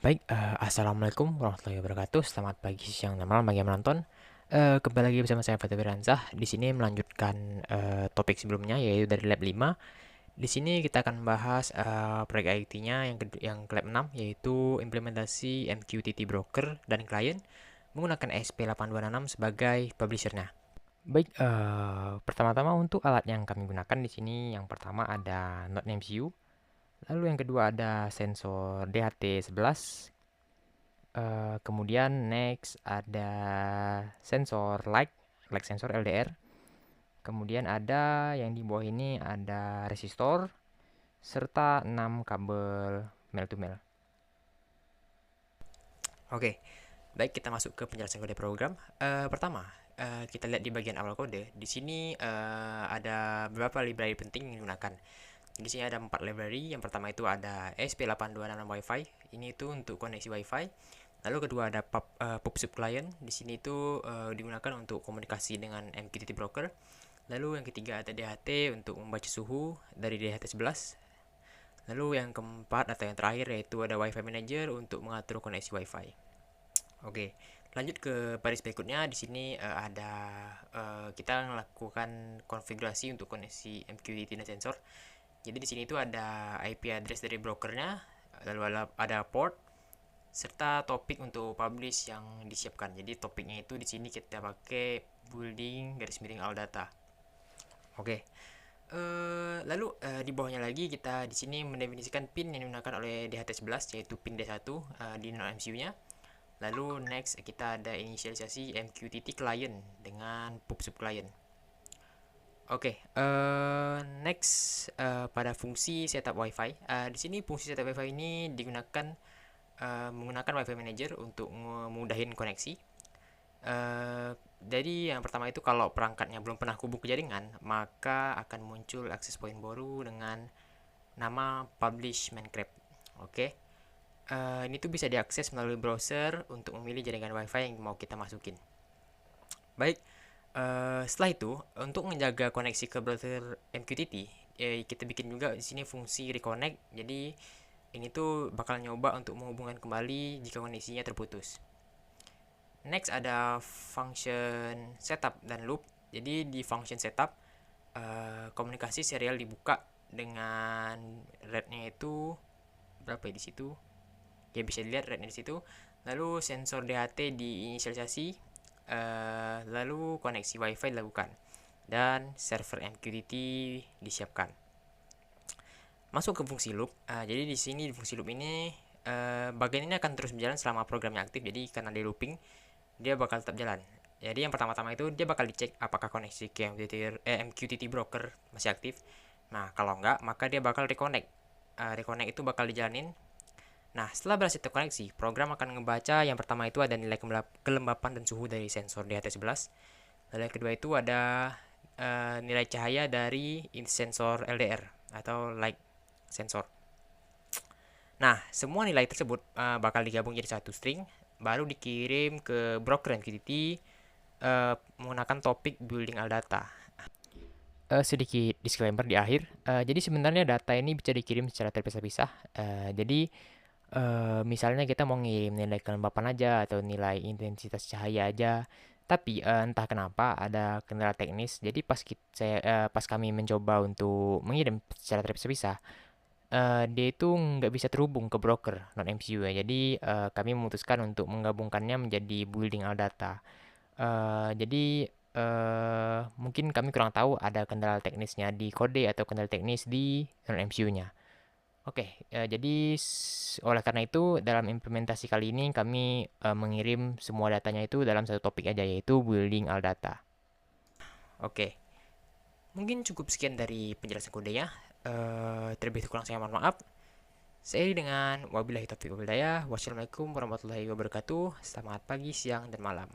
Baik, assalamualaikum warahmatullahi wabarakatuh. Selamat pagi, siang, dan malam bagi yang menonton. Kembali lagi bersama saya Fatih Wiransyah. Di sini melanjutkan topik sebelumnya yaitu dari lab 5. Di sini kita akan membahas proyek IT-nya yang ke lab 6 yaitu implementasi MQTT broker dan klien menggunakan ESP8266 sebagai publisher-nya. Baik, pertama-tama untuk alat yang kami gunakan di sini yang pertama ada Node MCU, lalu yang kedua ada sensor DHT11. Kemudian next ada sensor like sensor LDR. Kemudian ada yang di bawah ini ada resistor serta 6 kabel male to male. Oke, baik kita masuk ke penjelasan kode program. Pertama, kita lihat di bagian awal kode. Di sini ada beberapa library penting yang digunakan. Di sini ada 4 library. Yang pertama itu ada ESP8266 Wi-Fi. Ini itu untuk koneksi Wi-Fi. Lalu kedua ada PubSub client. Di sini itu digunakan untuk komunikasi dengan MQTT broker. Lalu yang ketiga ada DHT untuk membaca suhu dari DHT11. Lalu yang keempat atau yang terakhir yaitu ada Wi-Fi manager untuk mengatur koneksi Wi-Fi. Oke, lanjut ke baris berikutnya. Di sini kita melakukan konfigurasi untuk koneksi MQTT dan sensor. Jadi di sini itu ada IP address dari brokernya, lalu ada port serta topik untuk publish yang disiapkan. Jadi topiknya itu di sini kita pakai building garis miring all data. Oke. Lalu di bawahnya lagi kita di sini mendefinisikan pin yang digunakan oleh DHT11 yaitu pin D1 di Node MCU-nya. Lalu next kita ada inisialisasi MQTT client dengan PubSub client. Oke, next pada fungsi setup WiFi. Di sini fungsi setup WiFi ini digunakan menggunakan WiFi Manager untuk memudahin koneksi. Jadi yang pertama itu kalau perangkatnya belum pernah hubung ke jaringan, maka akan muncul akses point baru dengan nama publish mancrab. Oke, ini tuh bisa diakses melalui browser untuk memilih jaringan WiFi yang mau kita masukin. Baik, setelah itu untuk menjaga koneksi ke browser MQTT, kita bikin juga di sini fungsi reconnect. Jadi ini tuh bakal nyoba untuk menghubungkan kembali jika koneksinya terputus. Next ada function setup dan loop. Jadi di function setup komunikasi serial dibuka dengan rednya itu berapa ya di situ? Ya bisa dilihat rednya di situ. Lalu sensor DHT diinisialisasi. Lalu koneksi WiFi dilakukan dan server MQTT disiapkan. Masuk ke fungsi loop. Jadi di sini di fungsi loop ini bagian ini akan terus berjalan selama programnya aktif. Jadi karena di looping dia bakal tetap jalan. Jadi yang pertama-tama itu dia bakal dicek apakah koneksi ke MQTT broker masih aktif. Nah kalau enggak maka dia bakal reconnect. Reconnect itu bakal dijalanin. Nah, setelah berhasil terkoneksi, program akan ngebaca yang pertama itu ada nilai kelembapan dan suhu dari sensor DHT11. Lalu yang kedua itu ada nilai cahaya dari sensor LDR atau light sensor. Nah, semua nilai tersebut bakal digabung jadi satu string, baru dikirim ke broker MQTT menggunakan topik building all data. Sedikit disclaimer di akhir. Jadi sebenarnya data ini bisa dikirim secara terpisah-pisah. Jadi misalnya kita mau ngirim nilai kelembapan aja atau nilai intensitas cahaya aja, tapi entah kenapa ada kendala teknis. Jadi pas kami mencoba untuk mengirim secara terpisah-pisah, dia itu nggak bisa terhubung ke broker non MCU ya. Jadi kami memutuskan untuk menggabungkannya menjadi building all data. Jadi mungkin kami kurang tahu ada kendala teknisnya di kode atau kendala teknis di non MCU-nya. Oke, jadi oleh karena itu dalam implementasi kali ini kami mengirim semua datanya itu dalam satu topik aja yaitu building all data. Oke, mungkin cukup sekian dari penjelasan kodenya. Terlebih kurang saya mohon maaf. Saya dengan wabillahi taufiq wal hidayah. Wassalamualaikum warahmatullahi wabarakatuh. Selamat pagi, siang, dan malam.